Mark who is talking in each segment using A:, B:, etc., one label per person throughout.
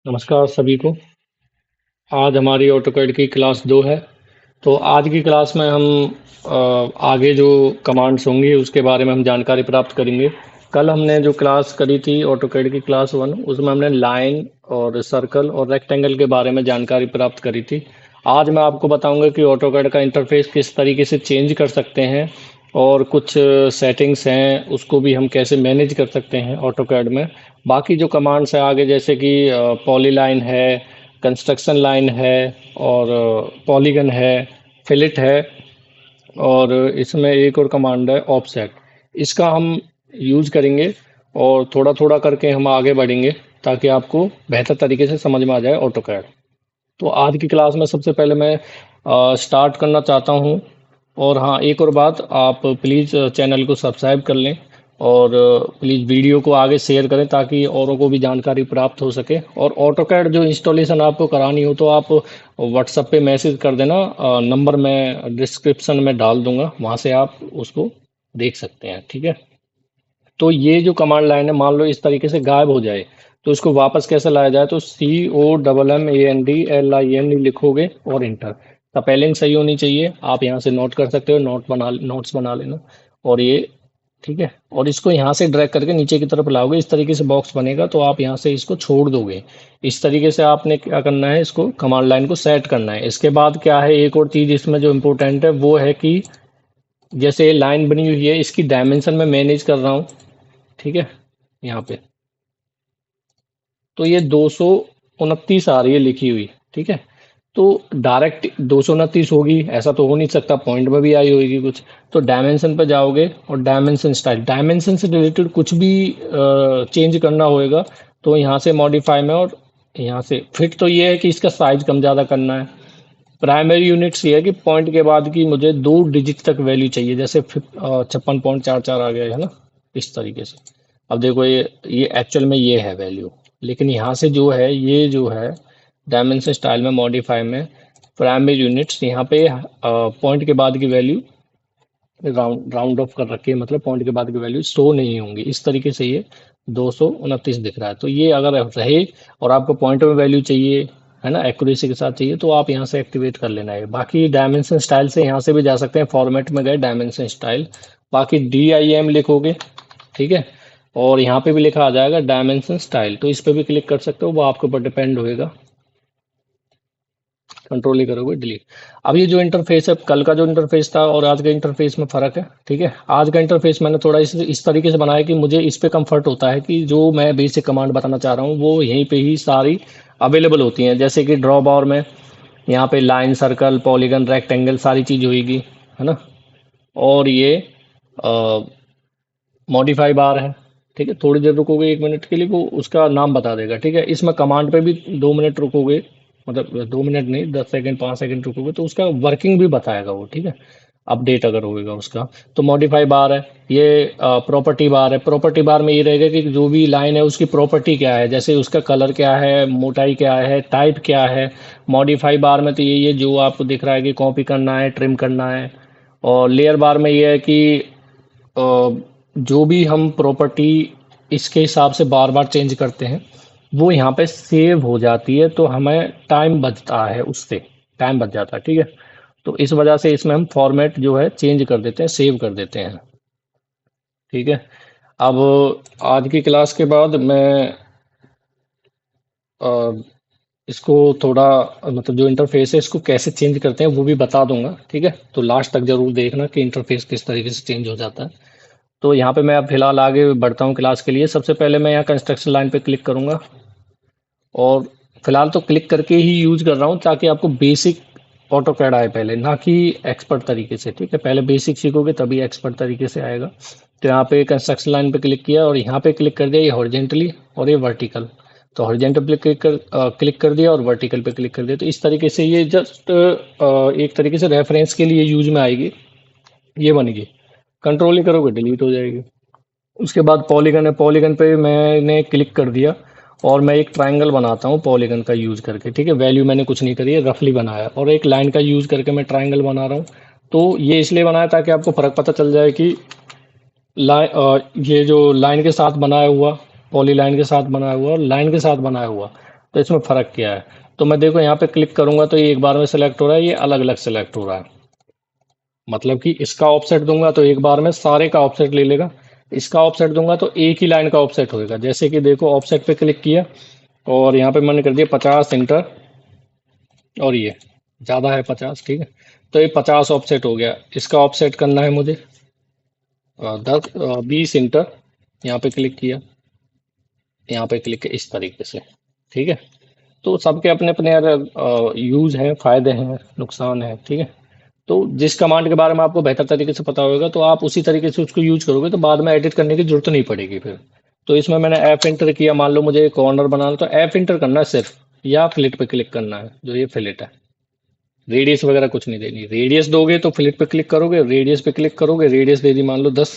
A: नमस्कार सभी को। आज हमारी ऑटोकैड की क्लास 2 है। तो आज की क्लास में हम आगे जो कमांड्स होंगी उसके बारे में हम जानकारी प्राप्त करेंगे। कल हमने जो क्लास करी थी ऑटोकैड की क्लास 1, उसमें हमने लाइन और सर्कल और रेक्टेंगल के बारे में जानकारी प्राप्त करी थी। आज मैं आपको बताऊंगा कि ऑटोकैड का इंटरफेस किस तरीके से चेंज कर सकते हैं और कुछ सेटिंग्स हैं उसको भी हम कैसे मैनेज कर सकते हैं ऑटोकैड में। बाकी जो कमांड्स हैं आगे, जैसे कि पॉलीलाइन है, कंस्ट्रक्शन लाइन है, और पॉलीगन है, फिलिट है, और इसमें एक और कमांड है ऑफसेट। इसका हम यूज करेंगे और थोड़ा थोड़ा करके हम आगे बढ़ेंगे ताकि आपको बेहतर तरीके से समझ में आ जाए ऑटोकैड। तो आज की क्लास में सबसे पहले मैं स्टार्ट करना चाहता हूँ। और हाँ, एक और बात, आप प्लीज़ चैनल को सब्सक्राइब कर लें और प्लीज़ वीडियो को आगे शेयर करें ताकि औरों को भी जानकारी प्राप्त हो सके। और ऑटोकैड जो इंस्टॉलेशन आपको करानी हो तो आप व्हाट्सएप पे मैसेज कर देना, नंबर मैं डिस्क्रिप्शन में डाल दूंगा, वहाँ से आप उसको देख सकते हैं। ठीक है। तो ये जो कमांड लाइन है, मान लो इस तरीके से गायब हो जाए तो इसको वापस कैसे लाया जाए। तो COMMANDLINE लिखोगे और इंटर। स्पेलिंग सही होनी चाहिए, आप यहाँ से नोट कर सकते हो, नोट्स बना लेना। और ये ठीक है। और इसको यहाँ से ड्रैग करके नीचे की तरफ लाओगे, इस तरीके से बॉक्स बनेगा, तो आप यहाँ से इसको छोड़ दोगे। इस तरीके से आपने क्या करना है, इसको कमांड लाइन को सेट करना है। इसके बाद क्या है, एक और चीज़ इसमें जो इम्पोर्टेंट है वो है कि जैसे ये लाइन बनी हुई है इसकी डायमेंशन में मैनेज कर रहा हूँ। ठीक है। यहाँ पे तो ये 229 आ रही है लिखी हुई। ठीक है। तो डायरेक्ट 229 होगी ऐसा तो हो नहीं सकता, पॉइंट में भी आई होगी कुछ। तो डायमेंशन पे जाओगे और डायमेंशन स्टाइल, डायमेंशन से रिलेटेड कुछ भी चेंज करना होएगा तो यहाँ से मॉडिफाई में, और यहाँ से फिट तो ये है कि इसका साइज कम ज़्यादा करना है। प्राइमरी यूनिट्स ये है कि पॉइंट के बाद की मुझे 2 डिजिट तक वैल्यू चाहिए, जैसे 56.44 आ गया है ना, इस तरीके से। अब देखो ये एक्चुअल में ये है वैल्यू, लेकिन यहाँ से जो है ये जो है डायमेंशन स्टाइल में मॉडिफाई में प्राइमरी यूनिट्स, यहाँ पे पॉइंट के बाद की वैल्यू राउंड ऑफ कर रखी है, मतलब पॉइंट के बाद की वैल्यू शो नहीं होंगी। इस तरीके से ये 229 दिख रहा है। तो ये अगर रहे और आपको पॉइंट में वैल्यू चाहिए, है ना, एक्यूरेसी के साथ चाहिए, तो आप यहाँ से एक्टिवेट कर लेना है। बाकी डायमेंशन स्टाइल से यहाँ से भी जा सकते हैं, फॉर्मेट में गए डायमेंशन स्टाइल, बाकी DIM लिखोगे। ठीक है। और यहाँ पे भी लिखा आ जाएगा डायमेंशन स्टाइल, तो इस पे भी क्लिक कर सकते हो, वो आपके ऊपर डिपेंड होएगा। कंट्रोल ही करोगे डिलीट। अब ये जो इंटरफेस है, कल का जो इंटरफेस था और आज के इंटरफेस में फ़र्क है। ठीक है। आज का इंटरफेस मैंने थोड़ा इस तरीके से बनाया कि मुझे इस पे कंफर्ट होता है कि जो मैं बेसिक कमांड बताना चाह रहा हूँ वो यहीं पे ही सारी अवेलेबल होती हैं। जैसे कि ड्रॉ बार में यहाँ पे लाइन, सर्कल, पॉलीगन, रेक्टेंगल सारी चीज़ होगी, है ना। और ये मॉडिफाई बार है। ठीक है। थोड़ी देर रुकोगे 1 मिनट के लिए, वो उसका नाम बता देगा। ठीक है। इसमें कमांड पे भी 2 मिनट रुकोगे, मतलब 2 मिनट नहीं, 10 सेकंड 5 सेकंड रुकोगे तो उसका वर्किंग भी बताएगा वो। ठीक है। अपडेट अगर होएगा उसका। तो मॉडिफाई बार है, ये प्रॉपर्टी बार है। प्रॉपर्टी बार में ये रहेगा कि जो भी लाइन है उसकी प्रॉपर्टी क्या है, जैसे उसका कलर क्या है, मोटाई क्या है, टाइप क्या है। मॉडिफाई बार में तो ये जो आपको दिख रहा है कि कॉपी करना है, ट्रिम करना है। और लेयर बार में ये है कि जो भी हम प्रॉपर्टी इसके हिसाब से बार बार चेंज करते हैं वो यहाँ पे सेव हो जाती है, तो हमें टाइम बचता है, उससे टाइम बच जाता है। ठीक है। तो इस वजह से इसमें हम फॉर्मेट जो है चेंज कर देते हैं, सेव कर देते हैं। ठीक है। अब आज की क्लास के बाद मैं अ, इसको थोड़ा मतलब जो इंटरफेस है इसको कैसे चेंज करते हैं वो भी बता दूंगा। ठीक है। तो लास्ट तक जरूर देखना कि इंटरफेस किस तरीके से चेंज हो जाता है। तो यहाँ पे मैं अब फिलहाल आगे बढ़ता हूँ क्लास के लिए। सबसे पहले मैं यहाँ कंस्ट्रक्शन लाइन पे क्लिक करूँगा, और फिलहाल तो क्लिक करके ही यूज कर रहा हूँ ताकि आपको बेसिक ऑटो कैड आए पहले, ना कि एक्सपर्ट तरीके से। ठीक है। पहले बेसिक सीखोगे तभी एक्सपर्ट तरीके से आएगा। तो यहाँ पे कंस्ट्रक्शन लाइन पे क्लिक किया और यहाँ पे क्लिक कर दिया, ये हॉरिजेंटली और ये वर्टिकल। तो हॉरिजेंटल पे क्लिक कर दिया और वर्टिकल पे क्लिक कर दिया। तो इस तरीके से ये जस्ट एक तरीके से रेफरेंस के लिए यूज में आएगी। ये बनेगी, कंट्रोल ही करोगे डिलीट हो जाएगी। उसके बाद पॉलीगन है, पॉलीगन पे मैंने क्लिक कर दिया और मैं एक ट्रायंगल बनाता हूँ पॉलीगन का यूज करके। ठीक है। वैल्यू मैंने कुछ नहीं करी है, रफली बनाया, और एक लाइन का यूज करके मैं ट्रायंगल बना रहा हूँ। तो ये इसलिए बनाया ताकि आपको फर्क पता चल जाए कि ये जो लाइन के साथ बनाया हुआ, पॉली लाइन के साथ बनाया हुआ और लाइन के साथ बनाया हुआ, तो इसमें फ़र्क क्या है? तो मैं देखो यहाँ पे क्लिक करूंगा तो ये एक बार में सेलेक्ट हो रहा है, ये अलग अलग सेलेक्ट हो रहा है। मतलब कि इसका ऑफसेट दूंगा तो एक बार में सारे का ऑफसेट ले लेगा, इसका ऑफसेट दूंगा तो एक ही लाइन का ऑफसेट होएगा। जैसे कि देखो ऑफसेट पे क्लिक किया और यहाँ पे मैंने कर दिया 50 इंटर, और ये ज़्यादा है 50, ठीक है। तो ये 50 ऑफसेट हो गया। इसका ऑफसेट करना है मुझे 20 इंटर, यहाँ पे क्लिक किया, यहाँ पे क्लिक किया, इस तरीके से, ठीक है। तो सबके अपने अपने यार यूज हैं, फायदे हैं, नुकसान है, ठीक है। तो जिस कमांड के बारे में आपको बेहतर तरीके से पता होगा तो आप उसी तरीके से उसको यूज करोगे, तो बाद में एडिट करने की जरूरत नहीं पड़ेगी फिर। तो इसमें मैंने एफ इंटर किया, मान लो मुझे कॉर्नर बनाना, तो एफ इंटर करना है सिर्फ, या फिलिट पे क्लिक करना है, जो ये फिलिट है। रेडियस वगैरह कुछ नहीं देनी। रेडियस दोगे तो फिलिट पे क्लिक करोगे, रेडियस पे क्लिक करोगे, रेडियस दे दी मान लो 10,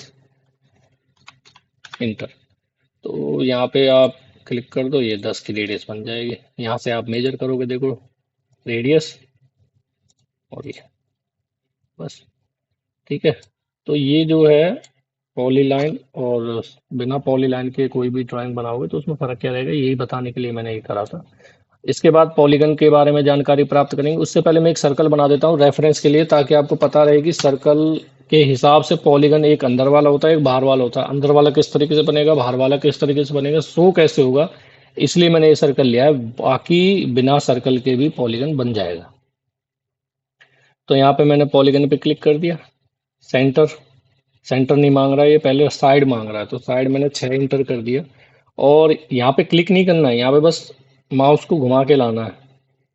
A: इंटर। तो यहाँ पे आप क्लिक कर दो, ये 10 की रेडियस बन जाएगी। यहाँ से आप मेजर करोगे, देखो रेडियस, और ये बस, ठीक है। तो ये जो है पॉलीलाइन और बिना पॉलीलाइन के कोई भी ड्राइंग बनाओगे तो उसमें फर्क क्या रहेगा, यही बताने के लिए मैंने ये करा था। इसके बाद पॉलीगन के बारे में जानकारी प्राप्त करेंगे। उससे पहले मैं एक सर्कल बना देता हूँ रेफरेंस के लिए, ताकि आपको पता रहे कि सर्कल के हिसाब से पॉलीगन एक अंदर वाला होता है, एक बाहर वाला होता है। अंदर वाला किस तरीके से बनेगा, बाहर वाला किस तरीके से बनेगा, शो कैसे होगा, इसलिए मैंने ये सर्कल लिया है। बाकी बिना सर्कल के भी पॉलीगन बन जाएगा। तो यहाँ पे मैंने पॉलीगन पे क्लिक कर दिया। सेंटर, सेंटर नहीं मांग रहा है, ये पहले साइड मांग रहा है, तो साइड मैंने 6 इंटर कर दिया। और यहाँ पे क्लिक नहीं करना है, यहाँ पे बस माउस को घुमा के लाना है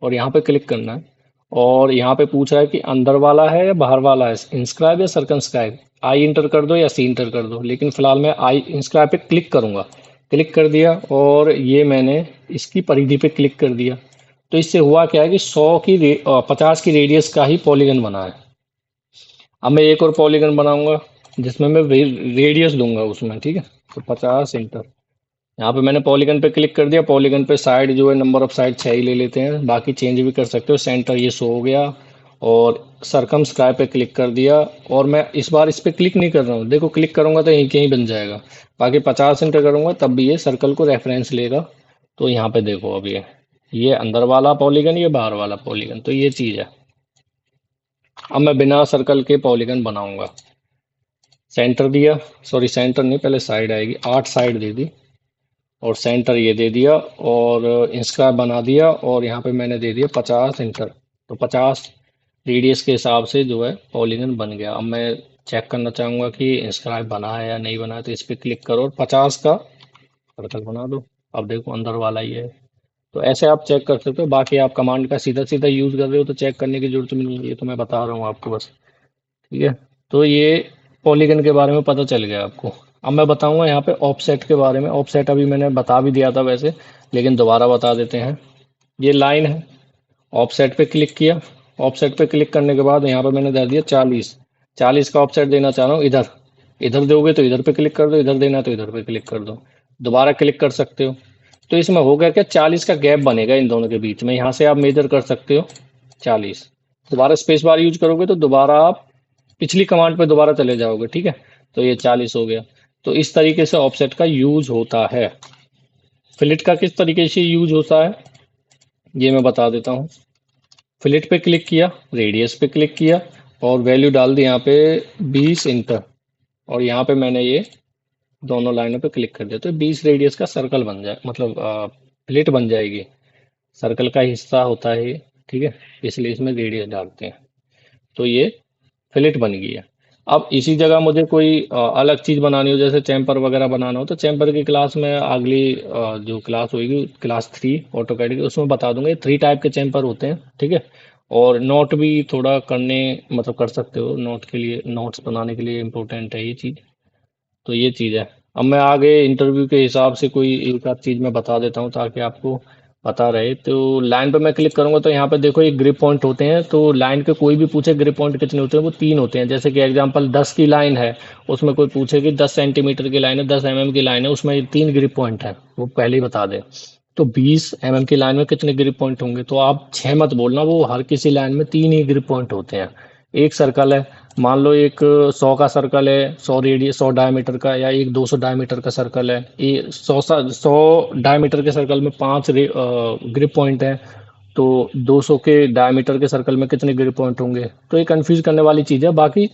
A: और यहाँ पे क्लिक करना है। और यहाँ पे पूछ रहा है कि अंदर वाला है या बाहर वाला है, इंस्क्राइब या सर्कमस्क्राइब। आई इंटर कर दो या सी इंटर कर दो, लेकिन फिलहाल मैं आई इंस्क्राइब पे क्लिक करूंगा। क्लिक कर दिया और ये मैंने इसकी परिधि पे क्लिक कर दिया। तो इससे हुआ क्या है कि 50 की रेडियस का ही पॉलीगन बना है। अब मैं एक और पॉलीगन बनाऊंगा जिसमें मैं रेडियस दूंगा उसमें, ठीक है। तो 50 इंटर, यहाँ पे मैंने पॉलीगन पे क्लिक कर दिया। पॉलीगन पे साइड जो है, नंबर ऑफ साइड 6 ही ले लेते हैं, बाकी चेंज भी कर सकते हो। सेंटर ये शो हो गया। और सरकम स्क्वायर पे क्लिक कर दिया। और मैं इस बार इस पे क्लिक नहीं कर रहा हूँ, देखो क्लिक करूंगा तो यहीं कहीं बन जाएगा। बाकी 50 इंटर करूंगा तब भी ये सर्कल को रेफरेंस लेगा। तो यहाँ पे देखो अब ये अंदर वाला पॉलीगन, ये बाहर वाला पॉलीगन, तो ये चीज़ है। अब मैं बिना सर्कल के पॉलीगन बनाऊंगा। सेंटर दिया, सॉरी सेंटर नहीं, पहले साइड आएगी, 8 साइड दे दी और सेंटर ये दे दिया और इंस्क्राइब बना दिया। और यहाँ पे मैंने दे दिया 50 इंटर। तो 50 रेडियस के हिसाब से जो है पॉलीगन बन गया। अब मैं चेक करना चाहूँगा कि इंस्क्राइब बना है या नहीं बना है, तो इस पर क्लिक करो और 50 का सर्कल बना दो। अब देखो अंदर वाला ही है। तो ऐसे आप चेक कर सकते हो। बाकी आप कमांड का सीधा सीधा यूज़ कर रहे हो तो चेक करने की जरूरत नहीं है, ये तो मैं बता रहा हूँ आपको बस, ठीक है। तो ये पॉलीगन के बारे में पता चल गया आपको। अब मैं बताऊंगा यहाँ पे ऑफसेट के बारे में। ऑफसेट अभी मैंने बता भी दिया था वैसे, लेकिन दोबारा बता देते हैं। ये लाइन है, ऑफसेट पे क्लिक किया। ऑफसेट पे क्लिक करने के बाद यहाँ पे मैंने दे दिया 40। 40 का ऑफसेट देना चाह रहा हूँ इधर। इधर दोगे तो इधर पे क्लिक कर दो, इधर देना है तो इधर पे क्लिक कर दो, दोबारा क्लिक कर सकते हो। तो इसमें हो गया क्या, 40 का गैप बनेगा इन दोनों के बीच में, यहाँ से आप मेजर कर सकते हो 40। दोबारा स्पेस बार यूज करोगे तो दोबारा आप पिछली कमांड पे दोबारा चले जाओगे, ठीक है। तो ये 40 हो गया। तो इस तरीके से ऑफसेट का यूज होता है। फिलिट का किस तरीके से यूज होता है ये मैं बता देता हूँ। फिलिट पे क्लिक किया, रेडियस पे क्लिक किया और वैल्यू डाल दी यहाँ पे 20 इंटर। और यहाँ पे मैंने ये दोनों लाइनों पे क्लिक कर दिया, तो 20 रेडियस का सर्कल बन जाए, मतलब प्लेट बन जाएगी। सर्कल का हिस्सा होता है ये, ठीक है, इसलिए इसमें रेडियस डालते हैं। तो ये फिलेट बन गई है। अब इसी जगह मुझे कोई अलग चीज़ बनानी हो, जैसे चैम्पर वगैरह बनाना हो, तो चैम्पर की क्लास में अगली जो क्लास होगी क्लास 3 ऑटोकैड की, उसमें बता दूंगा। ये 3 टाइप के चैम्पर होते हैं, ठीक है। और नोट भी थोड़ा करने, मतलब कर सकते हो, नोट के लिए, नोट्स बनाने के लिए इम्पोर्टेंट है ये चीज़। तो ये चीज़ है। अब मैं आगे इंटरव्यू के हिसाब से कोई एक आध चीज़ मैं बता देता हूँ ताकि आपको पता रहे। तो लाइन पे मैं क्लिक करूंगा तो यहाँ पे देखो ये ग्रिप पॉइंट होते हैं। तो लाइन के कोई भी पूछे ग्रिप पॉइंट कितने होते हैं, वो 3 होते हैं। जैसे कि एग्जांपल 10 की लाइन है, उसमें कोई पूछे कि 10 सेंटीमीटर की लाइन है, 10 mm की लाइन है, उसमें 3 ग्रिप पॉइंट है, वो पहले ही बता दे। तो 20 mm की लाइन में कितने ग्रिप पॉइंट होंगे, तो आप 6 मत बोलना, वो हर किसी लाइन में 3 ही ग्रिप पॉइंट होते हैं। एक सर्कल है, मान लो एक 100 का सर्कल है, 100 रेडियस 100 डायमीटर का, या एक 200 डायमीटर का सर्कल है, ये 100 डायमीटर के सर्कल में 5 ग्रिप पॉइंट है, तो 200 के डायमीटर के सर्कल में कितने ग्रिप पॉइंट होंगे? तो ये कंफ्यूज करने वाली चीज़ है। बाकी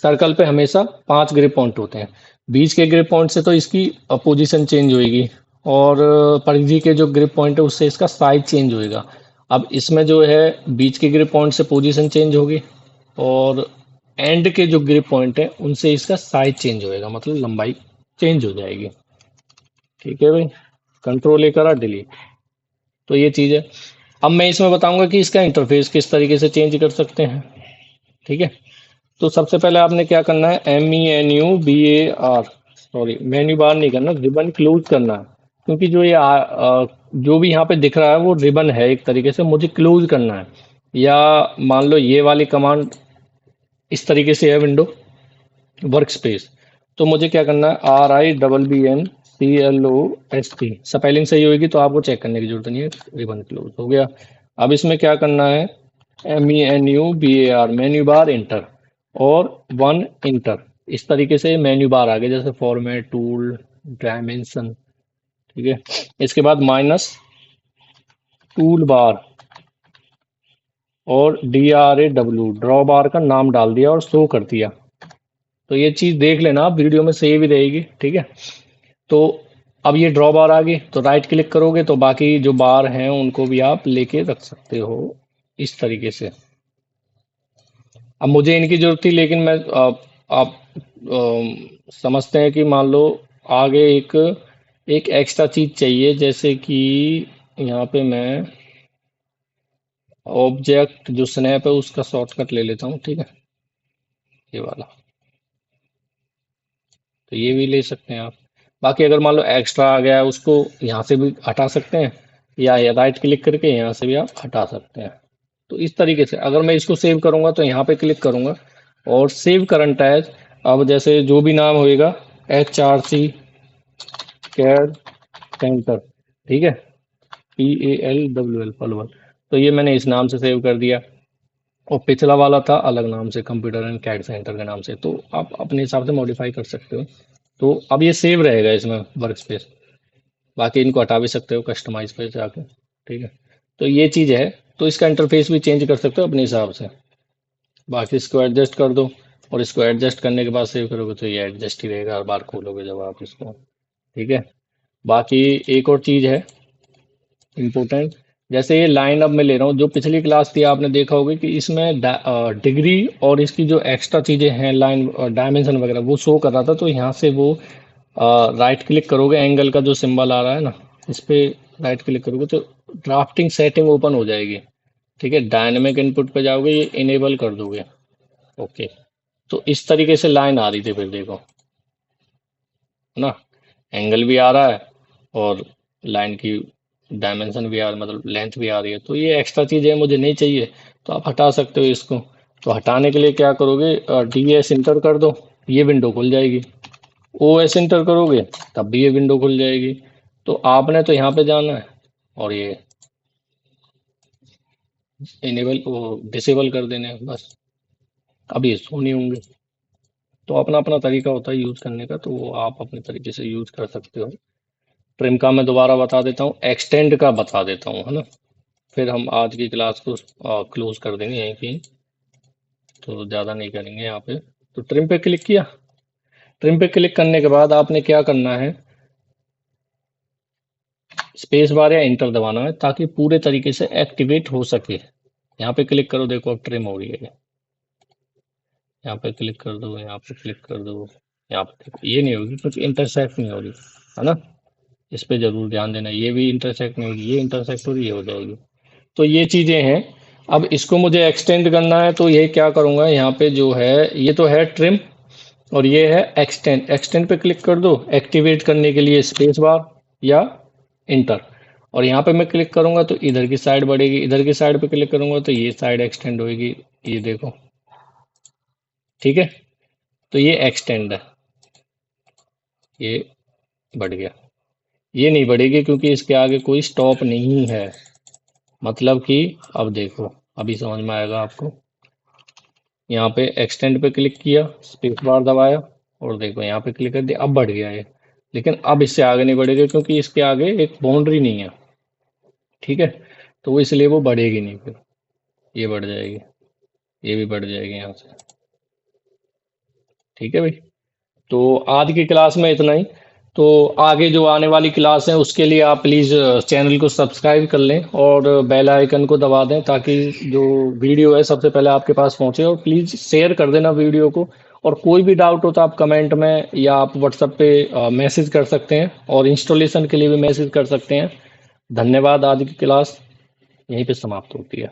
A: सर्कल पे हमेशा 5 ग्रिप पॉइंट होते हैं। बीच के ग्रिप पॉइंट से तो इसकी पोजीशन चेंज होएगी, और परिधि के जो ग्रिप पॉइंट है उससे इसका साइज चेंज होएगा। अब इसमें जो है बीच के ग्रिप पॉइंट से पोजीशन चेंज होगी, और एंड के जो ग्रिप पॉइंट है उनसे इसका साइज चेंज होएगा, मतलब लंबाई चेंज हो जाएगी। ठीक है भाई, कंट्रोल ए करा डिलीट, तो ये चीज़ है। अब मैं इसमें बताऊंगा कि इसका इंटरफेस किस तरीके से चेंज कर सकते हैं। ठीक है, तो सबसे पहले आपने क्या करना है, MENUBAR, सॉरी मेन्यू बार नहीं करना, रिबन क्लोज करना है। क्योंकि जो ये जो भी यहाँ पे दिख रहा है वो रिबन है, एक तरीके से मुझे क्लोज करना है। या मान लो ये वाली कमांड इस तरीके से है, विंडो वर्क स्पेस, तो मुझे क्या करना है, RIBBNCLOST, स्पेलिंग सही होगी तो आपको चेक करने की जरूरत नहीं है, रिबन क्लोज हो गया। अब इसमें क्या करना है, MENUBAR, मेन्यू बार इंटर, और वन इंटर, इस तरीके से मेन्यू बार आ गया, जैसे फॉर्मेट, टूल, डायमेंशन। ठीक है, इसके बाद माइनस टूल बार, और DRAW, ड्रॉ बार का नाम डाल दिया और शो कर दिया। तो ये चीज़ देख लेना आप, वीडियो में सेव ही रहेगी। ठीक है, तो अब ये ड्रॉ बार आ गई, तो राइट क्लिक करोगे तो बाकी जो बार हैं उनको भी आप लेके रख सकते हो इस तरीके से। अब मुझे इनकी जरूरत थी, लेकिन मैं आप समझते हैं कि मान लो आगे एक एक एक्स्ट्रा चीज चाहिए, जैसे कि यहाँ पे मैं ऑब्जेक्ट जो स्नैप है उसका शॉर्टकट ले लेता हूँ। ठीक है, ये वाला, तो ये भी ले सकते हैं आप। बाकी अगर मान लो एक्स्ट्रा आ गया है उसको यहाँ से भी हटा सकते हैं, या राइट क्लिक करके यहाँ से भी आप हटा सकते हैं। तो इस तरीके से अगर मैं इसको सेव करूँगा तो यहाँ पे क्लिक करूँगा और सेव करंट एज, अब जैसे जो भी नाम होएगा, HRC कैड सेंटर, ठीक है, PALWL पलवल, तो ये मैंने इस नाम से सेव कर दिया। और पिछला वाला था अलग नाम से, कंप्यूटर एंड कैड सेंटर के नाम से, तो आप अपने हिसाब से मॉडिफाई कर सकते हो। तो अब ये सेव रहेगा इसमें वर्क स्पेस, बाकी इनको हटा भी सकते हो कस्टमाइज पे जाके। ठीक है, तो ये चीज़ है, तो इसका इंटरफेस भी चेंज कर सकते हो अपने हिसाब से। बाकी इसको एडजस्ट कर दो, और इसको एडजस्ट करने के बाद सेव करोगे तो ये एडजस्ट ही रहेगा हर बार खोलोगे जब आप इसको। ठीक है, बाकी एक और चीज़ है इम्पोर्टेंट, जैसे ये लाइन अब मैं ले रहा हूँ, जो पिछली क्लास थी आपने देखा होगा कि इसमें डिग्री और इसकी जो एक्स्ट्रा चीज़ें हैं, लाइन डायमेंशन वगैरह वो शो कर रहा था, तो यहाँ से वो राइट क्लिक करोगे, एंगल का जो सिंबल आ रहा है ना, इस पे राइट क्लिक करोगे तो ड्राफ्टिंग सेटिंग ओपन हो जाएगी। ठीक है, डायनेमिक इनपुट पे जाओगे, ये इनेबल कर दोगे। ओके, तो इस तरीके से लाइन आ रही थी, फिर देखो, है ना, एंगल भी आ रहा है और लाइन की डायमेंशन भी आ रहा, मतलब लेंथ भी आ रही है। तो ये एक्स्ट्रा चीज़ है, मुझे नहीं चाहिए, तो आप हटा सकते हो इसको। तो हटाने के लिए क्या करोगे, DS इंटर कर दो, ये विंडो खुल जाएगी। OS इंटर करोगे तब भी ये विंडो खुल जाएगी। तो आपने तो यहाँ पे जाना है और ये इनेबल डिसेबल कर देने हैं बस, अब ये शो नहीं होंगे। तो अपना अपना तरीका होता है यूज़ करने का, तो वो आप अपने तरीके से यूज़ कर सकते हो। ट्रिम का मैं दोबारा बता देता हूँ, एक्सटेंड का बता देता हूँ, है ना, फिर हम आज की क्लास को क्लोज कर देंगे यहीं कहीं, तो ज़्यादा नहीं करेंगे यहाँ पे। तो ट्रिम पे क्लिक किया, ट्रिम पे क्लिक करने के बाद आपने क्या करना है, स्पेस बार या इंटर दबाना है ताकि पूरे तरीके से एक्टिवेट हो सके। यहाँ पे क्लिक करो, देखो अब ट्रिम हो रही है, यहाँ पे क्लिक कर दो, यहाँ पे क्लिक कर दो, यहाँ पे देखो ये नहीं होगी क्योंकि इंटरसेक्ट नहीं हो रही, है ना, इस पे जरूर ध्यान देना, ये भी इंटरसेक्ट नहीं होगी, ये इंटरसेक्ट हो रही, ये हो जाएगी। तो ये चीज़ें हैं। अब इसको मुझे एक्सटेंड करना है, तो ये क्या करूँगा, यहाँ पे जो है ये तो है ट्रिम, और ये है एक्सटेंड। एक्सटेंड पे क्लिक कर दो, एक्टिवेट करने के लिए स्पेस बार या इंटर, और यहाँ पे मैं क्लिक करूँगा तो इधर की साइड बढ़ेगी, इधर की साइड पे क्लिक करूँगा तो ये साइड एक्सटेंड होगी, ये देखो। ठीक है, तो ये एक्सटेंड है, ये बढ़ गया। ये नहीं बढ़ेगी क्योंकि इसके आगे कोई स्टॉप नहीं है, मतलब कि अब देखो, अभी समझ में आएगा आपको। यहाँ पे एक्सटेंड पे क्लिक किया, स्पेस बार दबाया और देखो यहाँ पे क्लिक कर दिया, अब बढ़ गया ये। लेकिन अब इससे आगे नहीं बढ़ेगा क्योंकि इसके आगे एक बाउंड्री नहीं है, ठीक है। तो वो इसलिए वो बढ़ेगी नहीं, फिर ये बढ़ जाएगी, ये भी बढ़ जाएगी यहाँ से, ठीक है भाई। तो आज की क्लास में इतना ही। तो आगे जो आने वाली क्लास है उसके लिए आप प्लीज़ चैनल को सब्सक्राइब कर लें और बेल आइकन को दबा दें, ताकि जो वीडियो है सबसे पहले आपके पास पहुंचे। और प्लीज़ शेयर कर देना वीडियो को। और कोई भी डाउट हो तो आप कमेंट में या आप व्हाट्सएप पे मैसेज कर सकते हैं, और इंस्टॉलेशन के लिए भी मैसेज कर सकते हैं। धन्यवाद। आज की क्लास यहीं पे समाप्त होती है।